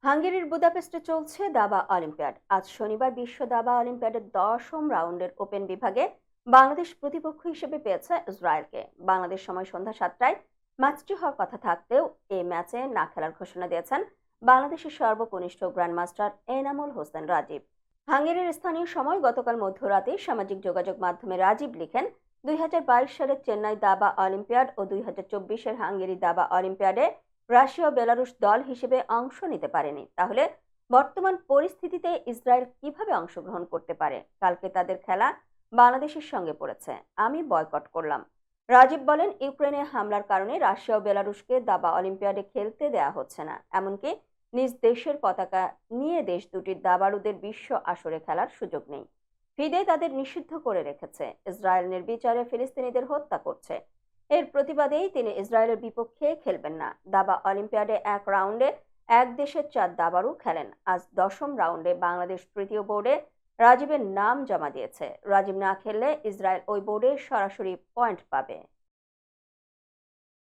হাঙ্গেরির বুদাপেস্টে চলছে দাবা অলিম্পিয়াড। আজ শনিবার বিশ্ব দাবা অলিম্পিয়াডের 10ম রাউন্ডের ওপেন বিভাগে বাংলাদেশ প্রতিপক্ষ হিসেবে পেয়েছে ইসরায়েলকে। বাংলাদেশ সময় সন্ধ্যা 7টায় ম্যাচটি হওয়ার কথা থাকলেও এই ম্যাচে না খেলার ঘোষণা দিয়েছেন বাংলাদেশের সর্বকনিষ্ঠ গ্র্যান্ডমাস্টার এনামুল হোসেন রাজীব। হাঙ্গেরির স্থানীয় সময় গতকাল মধ্যরাতে সামাজিক যোগাযোগ মাধ্যমে রাজীব লিখেন, 2022 সালের চেন্নাই দাবা অলিম্পিয়াড ও 2024-এর হাঙ্গেরি দাবা অলিম্পিয়াডে রাশিয়া ও বেলারুশ দল হিসেবে অংশ নিতে পারেনি, তাহলে বর্তমান পরিস্থিতিতে ইসরায়েল কিভাবে অংশগ্রহণ করতে পারে? কালকে তাদের খেলা বাংলাদেশের সঙ্গে পড়েছে, আমি বয়কট করলাম। রাজীব বলেন, ইউক্রেনে হামলার কারণে রাশিয়া ও বেলারুশকে দাবা অলিম্পিয়াডে খেলতে দেয়া হচ্ছে না, এমনকি নিজ দেশের পতাকা নিয়ে দেশ দুটির দাবাড়ুদের বিশ্ব আসরে খেলার সুযোগ নেই। ফিদে তাদের নিষিদ্ধ করে রেখেছে। ইসরায়েল নির্বিচারে ফিলিস্তিনিদের হত্যা করছে। এর প্রতিবাদেই তিনি ইসরায়েলের বিপক্ষে খেলবেন না। দাবা অলিম্পিয়াডে এক রাউন্ডে এক দেশের 4 দাবাড়ু খেলেন। আজ 10ম রাউন্ডে বাংলাদেশ তৃতীয় বোর্ডে রাজীবের নাম জমা দিয়েছে। রাজীব না খেললে ইসরায়েল ওই বোর্ডে সরাসরি পয়েন্ট পাবে।